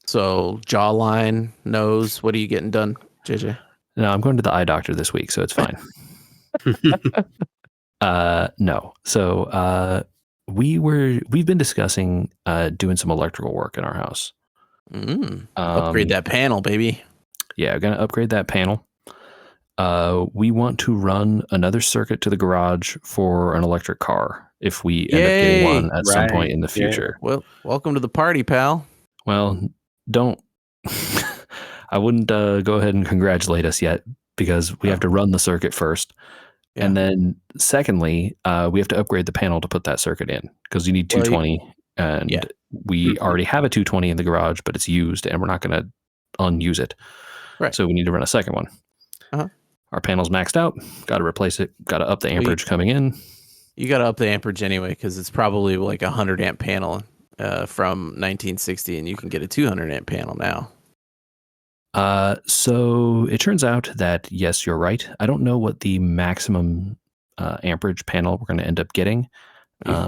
So jawline, nose, what are you getting done, JJ? No, I'm going to the eye doctor this week, so it's fine. No. So we've been discussing doing some electrical work in our house. Upgrade that panel, baby. Yeah, we're gonna upgrade that panel. We want to run another circuit to the garage for an electric car if we end up getting one at some point in the future. Yeah. Well, welcome to the party, pal. Well, don't. I wouldn't go ahead and congratulate us yet because we have to run the circuit first. Yeah. And then secondly, we have to upgrade the panel to put that circuit in because you need 220 and we already have a 220 in the garage, but it's used and we're not going to unuse it. Right. So we need to run a second one. Uh-huh. Our panel's maxed out. Got to replace it. Got to up the amperage coming in. You got to up the amperage anyway because it's probably like a 100 amp panel from 1960 and you can get a 200 amp panel now. So it turns out that, yes, you're right. I don't know what the maximum amperage panel we're going to end up getting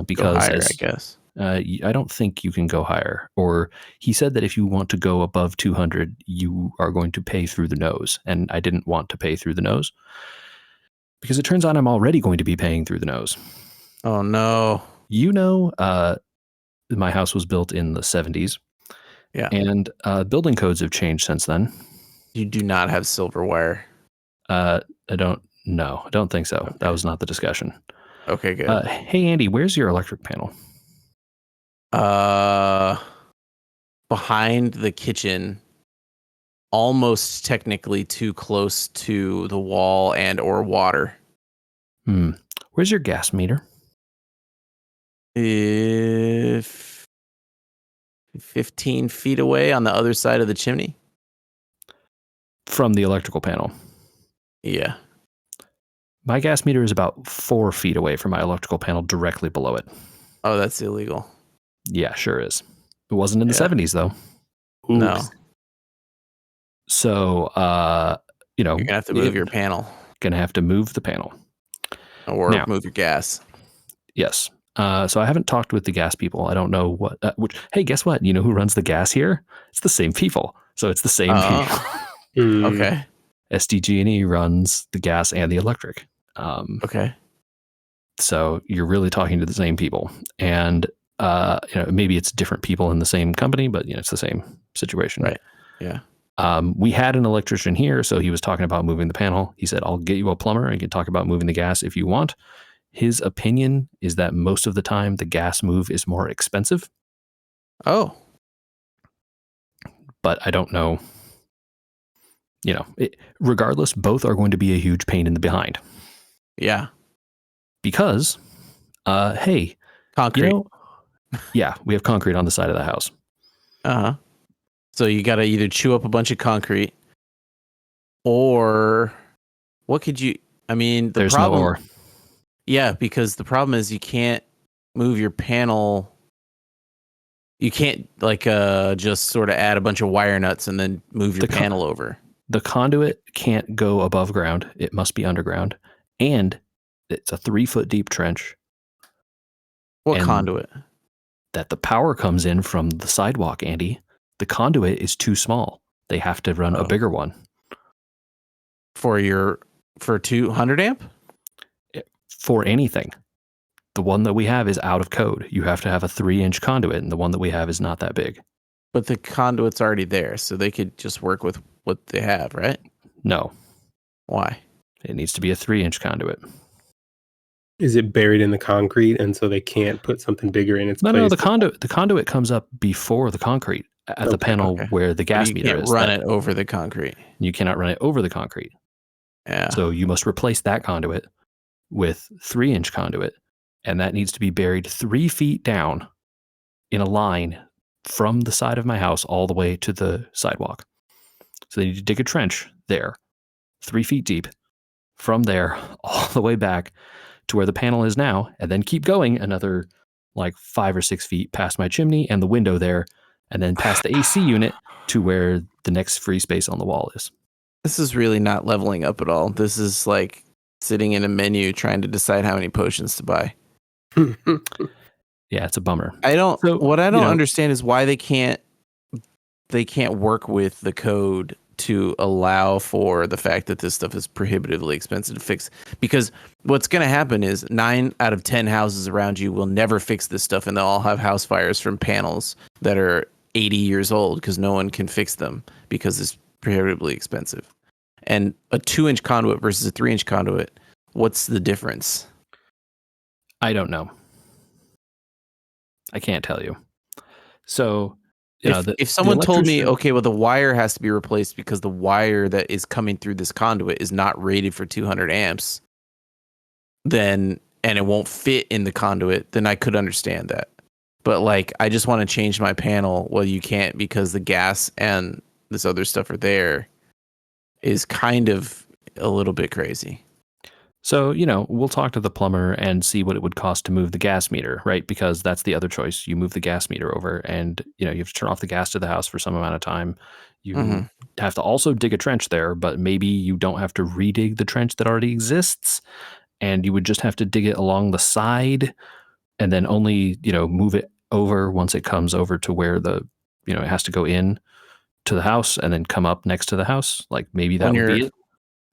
because higher, I guess. I don't think you can go higher. Or he said that if you want to go above 200, you are going to pay through the nose. And I didn't want to pay through the nose because it turns out I'm already going to be paying through the nose. Oh, no. You know, my house was built in the 70s. Yeah. And building codes have changed since then. You do not have silver wire. I don't think so. Okay. That was not the discussion. Okay, good. Hey, Andy, where's your electric panel? Behind the kitchen, almost technically too close to the wall and or water. Where's your gas meter? 15 feet away on the other side of the chimney. From the electrical panel. Yeah. My gas meter is about 4 feet away from my electrical panel directly below it. Oh, that's illegal. Yeah, sure is. It wasn't in the 70s, though. Oops. No. So, you're going to have to move your panel. Going to have to move the panel. Or move your gas. Yes. So I haven't talked with the gas people. I don't know what, hey, guess what? You know who runs the gas here? It's the same people. So it's the same people. Okay. SDG&E runs the gas and the electric. Okay. So you're really talking to the same people. And, maybe it's different people in the same company, but, it's the same situation. Right. Yeah. We had an electrician here, so he was talking about moving the panel. He said, I'll get you a plumber and you can talk about moving the gas if you want. His opinion is that most of the time the gas move is more expensive. Oh. But I don't know. Regardless, both are going to be a huge pain in the behind. Yeah. Because, hey. Concrete. Yeah, we have concrete on the side of the house. Uh-huh. So you got to either chew up a bunch of concrete or what could you, there's no or. Yeah, because the problem is you can't move your panel. You can't just sort of add a bunch of wire nuts and then move your panel over. The conduit can't go above ground. It must be underground. And it's a 3-foot deep trench. What conduit? That the power comes in from the sidewalk, Andy. The conduit is too small. They have to run a bigger one. For 200 amp? For anything. The one that we have is out of code. You have to have a 3-inch conduit, and the one that we have is not that big. But the conduit's already there, so they could just work with what they have, right? No, Why? it needs to be a 3-inch conduit. Is it buried in the concrete, and so they can't put something bigger in its place? No, the conduit comes up before the concrete at the panel where the gas meter is. You can't run it over the concrete. You cannot run it over the concrete. Yeah. So you must replace that conduit with 3-inch conduit, and that needs to be buried 3 feet down in a line from the side of my house all the way to the sidewalk. So they need to dig a trench there, 3 feet deep, from there all the way back to where the panel is now, and then keep going another like 5 or 6 feet past my chimney and the window there, and then past the AC unit to where the next free space on the wall is. This is really not leveling up at all. This is like sitting in a menu trying to decide how many potions to buy. Yeah, it's a bummer. What I don't understand is why they can't work with the code to allow for the fact that this stuff is prohibitively expensive to fix. Because what's going to happen is 9 out of 10 houses around you will never fix this stuff, and they'll all have house fires from panels that are 80 years old because no one can fix them because it's prohibitively expensive. And a 2-inch conduit versus a 3-inch conduit, what's the difference? I don't know. I can't tell you. So, if someone told me, okay, well, the wire has to be replaced because the wire that is coming through this conduit is not rated for 200 amps, and it won't fit in the conduit, then I could understand that. But like, I just want to change my panel. Well, you can't because the gas and this other stuff are there, is kind of a little bit crazy. So, we'll talk to the plumber and see what it would cost to move the gas meter, right? Because that's the other choice. You move the gas meter over and, you have to turn off the gas to the house for some amount of time. You have to also dig a trench there, but maybe you don't have to redig the trench that already exists. And you would just have to dig it along the side and then only, move it over once it comes over to where it has to go in to the house and then come up next to the house. Like maybe that would be it.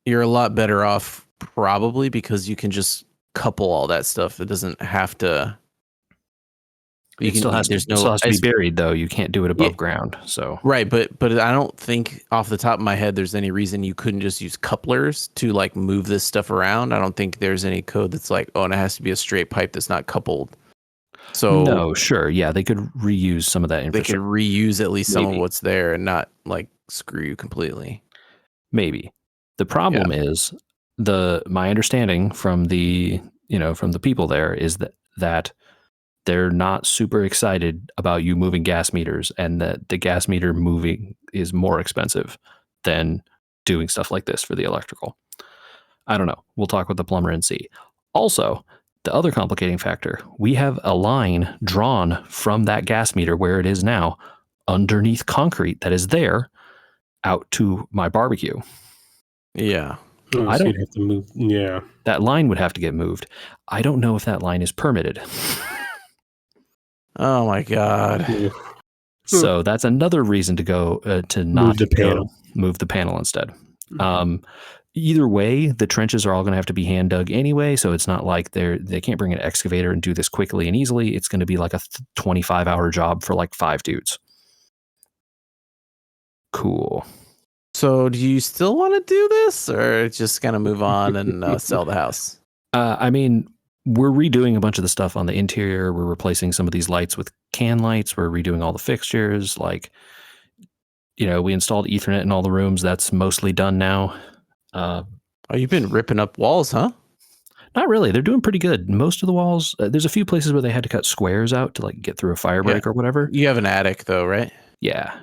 You're a lot better off probably because you can just couple all that stuff. It doesn't have to. It still has to be buried though. You can't do it above ground. So right, but I don't think off the top of my head there's any reason you couldn't just use couplers to like move this stuff around. I don't think there's any code that's like, and it has to be a straight pipe that's not coupled. So no, sure, yeah, they could reuse some of that infrastructure. They could reuse at least some of what's there and not like screw you completely. Maybe. The problem is my understanding from the people there is that they're not super excited about you moving gas meters, and that the gas meter moving is more expensive than doing stuff like this for the electrical. I don't know. We'll talk with the plumber and see. Also, the other complicating factor, we have a line drawn from that gas meter where it is now underneath concrete that is there out to my barbecue. Yeah. So you'd have to move. Yeah. That line would have to get moved. I don't know if that line is permitted. Oh my God. So that's another reason to go to not move the panel instead. Either way, the trenches are all going to have to be hand dug anyway. So it's not like they can't bring an excavator and do this quickly and easily. It's going to be like a 25-hour job for like 5 dudes. Cool. So do you still want to do this, or just going to move on and sell the house? I mean, we're redoing a bunch of the stuff on the interior. We're replacing some of these lights with can lights. We're redoing all the fixtures. Like, we installed Ethernet in all the rooms. That's mostly done now. You've been ripping up walls, huh? Not really. They're doing pretty good. Most of the walls, there's a few places where they had to cut squares out to like get through a fire break or whatever. You have an attic though, right? Yeah.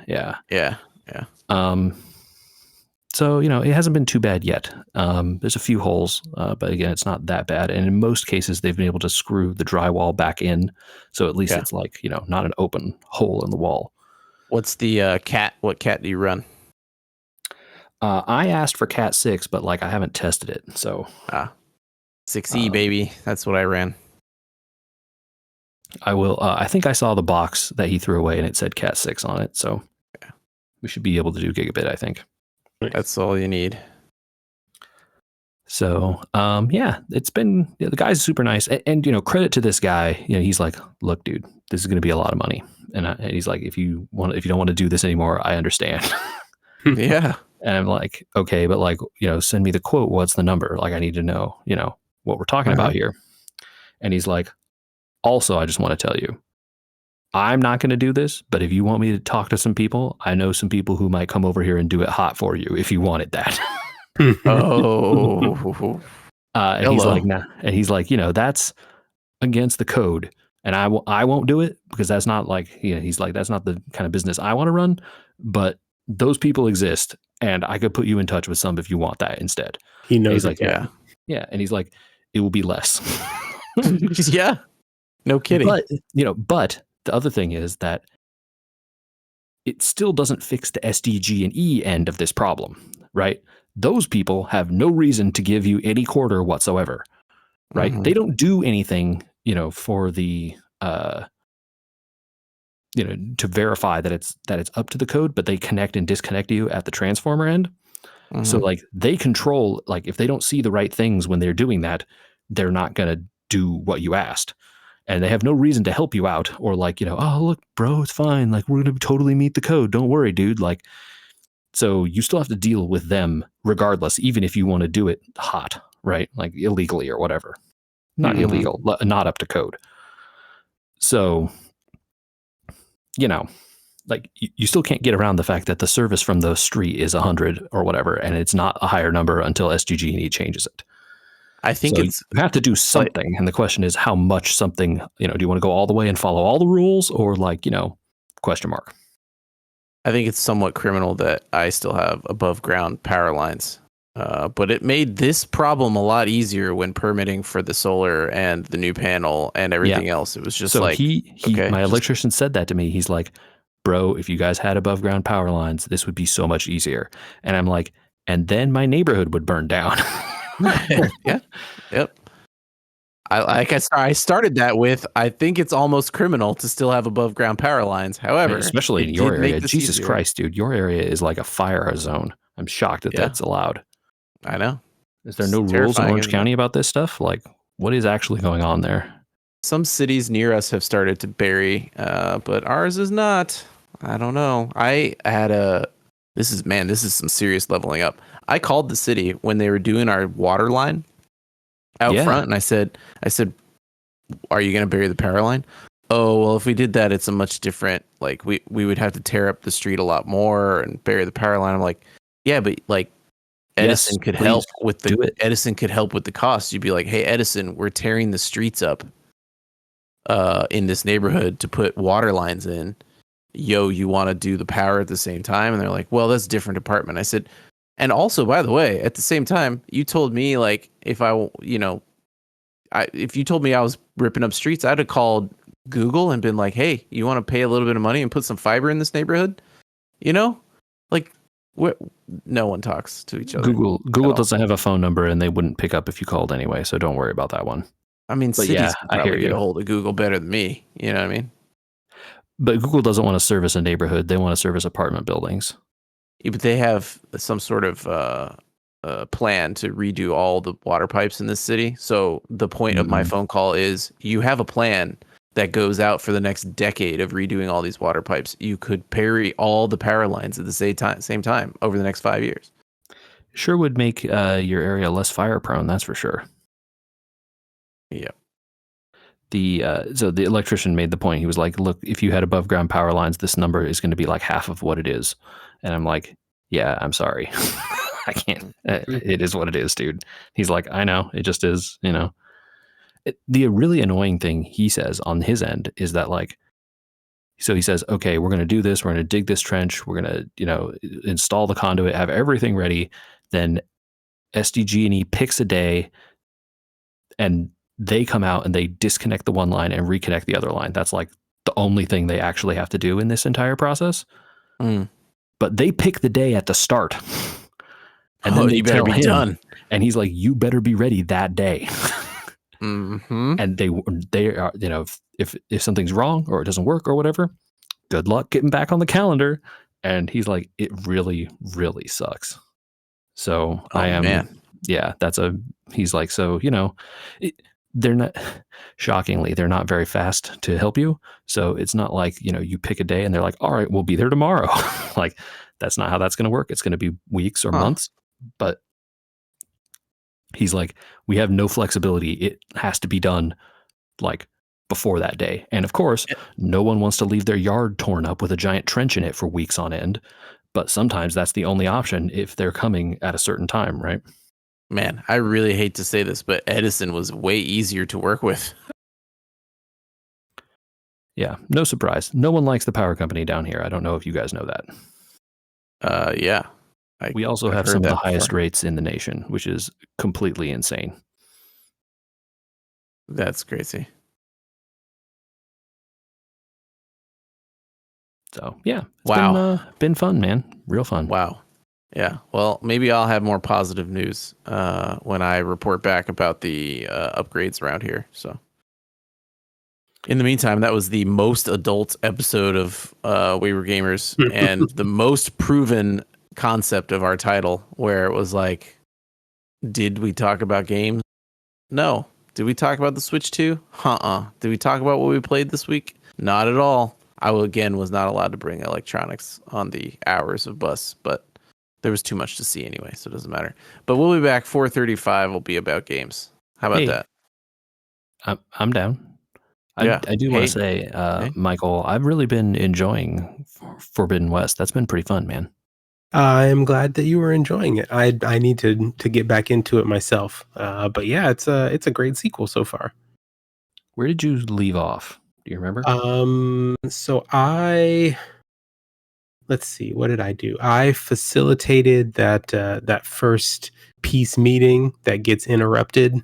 So, it hasn't been too bad yet. There's a few holes, but again, it's not that bad. And in most cases, they've been able to screw the drywall back in. So at least it's like, not an open hole in the wall. What's the cat? What cat do you run? I asked for Cat 6, but like I haven't tested it. So 6E, baby. That's what I ran. I will. I think I saw the box that he threw away and it said Cat 6 on it. So we should be able to do gigabit, I think. That's all you need. So, it's been, the guy's super nice. And, credit to this guy, he's like, look, dude, this is going to be a lot of money. And he's like, if you don't want to do this anymore, I understand. Yeah. And I'm like, okay, but like, send me the quote. What's the number? Like, I need to know, what we're talking about here. And he's like, also, I just want to tell you, I'm not going to do this, but if you want me to talk to some people, I know some people who might come over here and do it hot for you if you wanted that. Oh. And he's like, nah. And he's like, that's against the code. And I won't do it because that's not like, he's like, that's not the kind of business I want to run. But those people exist. And I could put you in touch with some if you want that instead. He knows like, it. Yeah. And he's like, it will be less. Yeah. No kidding. But the other thing is that it still doesn't fix the SDG and E end of this problem, right? Those people have no reason to give you any quarter whatsoever, right? They don't do anything, for the, to verify that it's up to the code, but they connect and disconnect you at the transformer end. So like they control, like if they don't see the right things when they're doing that, they're not going to do what you asked. And they have no reason to help you out or like, oh, look, bro, it's fine. Like, we're going to totally meet the code. Don't worry, dude. Like, so you still have to deal with them regardless, even if you want to do it hot, right? Like illegally or whatever. Not illegal, not up to code. So, like you still can't get around the fact that the service from the street is 100 or whatever, and it's not a higher number until SDG&E changes it. I think you have to do something, and the question is how much something. Do you want to go all the way and follow all the rules, or like question mark? I think it's somewhat criminal that I still have above ground power lines, but it made this problem a lot easier when permitting for the solar and the new panel and everything else. It was just so my electrician said that to me. He's like, bro, if you guys had above ground power lines, this would be so much easier. And I'm like, and then my neighborhood would burn down. Yeah. Yep. I started that with, I think it's almost criminal to still have above ground power lines. However, especially in your area, Jesus Christ, dude, your area is like a fire zone. I'm shocked that that's allowed. I know. Is there no rules in Orange County about this stuff? Like, what is actually going on there? Some cities near us have started to bury, but ours is not. I don't know. This is some serious leveling up. I called the city when they were doing our water line out front, and I said, are you going to bury the power line? Oh, well, if we did that, it's a much different, like we would have to tear up the street a lot more and bury the power line. I'm like, yeah, but like Edison could help with the cost. You'd be like, hey, Edison, we're tearing the streets up in this neighborhood to put water lines in. Yo, you want to do the power at the same time? And they're like, well, that's a different department. I said, and also, by the way, at the same time, you told me like if you told me I was ripping up streets, I'd have called Google and been like, hey, you want to pay a little bit of money and put some fiber in this neighborhood? Like no one talks to each other. Google doesn't have a phone number, and they wouldn't pick up if you called anyway. So don't worry about that one. I mean, but cities can probably get a hold of Google better than me. You know what I mean? But Google doesn't want to service a neighborhood. They want to service apartment buildings. Yeah, but they have some sort of plan to redo all the water pipes in this city. So the point of my phone call is you have a plan that goes out for the next decade of redoing all these water pipes. You could bury all the power lines at the same time over the next 5 years. Sure would make your area less fire prone. That's for sure. Yeah. So the electrician made the point. He was like, look, if you had above ground power lines, this number is going to be like half of what it is. And I'm like, yeah, I'm sorry. I can't. It is what it is, dude. He's like, I know. It just is, The really annoying thing he says on his end is that like, so he says, okay, we're going to do this. We're going to dig this trench. We're going to, install the conduit, have everything ready. Then SDG&E picks a day and they come out and they disconnect the one line and reconnect the other line. That's like the only thing they actually have to do in this entire process. But they pick the day at the start. And then they better be done. And he's like, you better be ready that day. And they are, if something's wrong or it doesn't work or whatever, good luck getting back on the calendar. And he's like, it really, really sucks. So he's like, so, they're not, shockingly, they're not very fast to help you. So it's not like, you pick a day and they're like, all right, we'll be there tomorrow. Like that's not how that's going to work. It's going to be weeks or months. But he's like, we have no flexibility. It has to be done like before that day. And of course, no one wants to leave their yard torn up with a giant trench in it for weeks on end. But sometimes that's the only option if they're coming at a certain time, right? Man, I really hate to say this, but Edison was way easier to work with. Yeah, no surprise. No one likes the power company down here. I don't know if you guys know that. Yeah. We also have some of the highest rates in the nation, which is completely insane. That's crazy. So, yeah. It's been fun, man. Real fun. Wow. Yeah. Well, maybe I'll have more positive news when I report back about the upgrades around here. So, in the meantime, that was the most adult episode of We Were Gamers and the most proven concept of our title, where it was like, did we talk about games? No. Did we talk about the Switch 2? Did we talk about what we played this week? Not at all. I was not allowed to bring electronics on the hours of bus, but there was too much to see anyway, so it doesn't matter. But we'll be back. 4:35 will be about games. How about that? I'm down. I do want to say, Michael, I've really been enjoying Forbidden West. That's been pretty fun, man. I'm glad that you were enjoying it. I need to get back into it myself. But yeah, it's a great sequel so far. Where did you leave off? Do you remember? So let's see, what did I do? I facilitated that first peace meeting that gets interrupted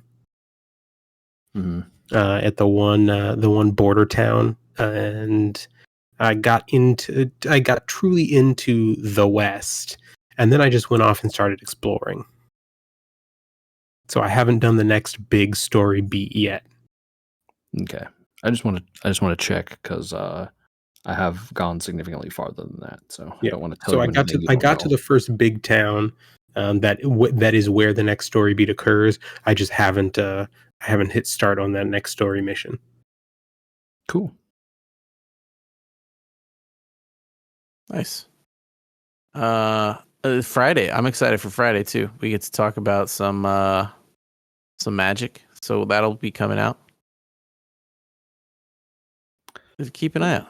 at the one border town, and I got truly into the West, and then I just went off and started exploring. So I haven't done the next big story beat yet. Okay. I just want to check because I have gone significantly farther than that, so I don't want to tell you. So I got to the first big town that is where the next story beat occurs. I just haven't hit start on that next story mission. Cool. Nice. Friday. I'm excited for Friday too. We get to talk about some Magic, so that'll be coming out. Just keep an eye out.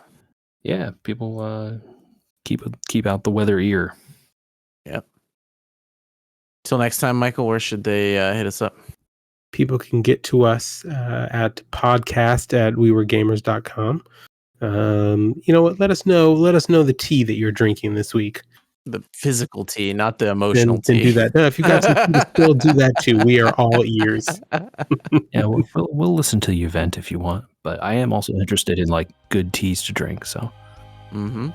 Yeah, people keep out the weather ear. Yep. Till next time, Michael, where should they hit us up? People can get to us at podcast@weweregamers.com. You know what? Let us know the tea that you're drinking this week. The physical tea, not the emotional tea. Then do that. No, if you got some tea, still do that too. We are all ears. Yeah, we'll listen to you vent if you want, but I am also interested in like good teas to drink. So. Mm-hmm.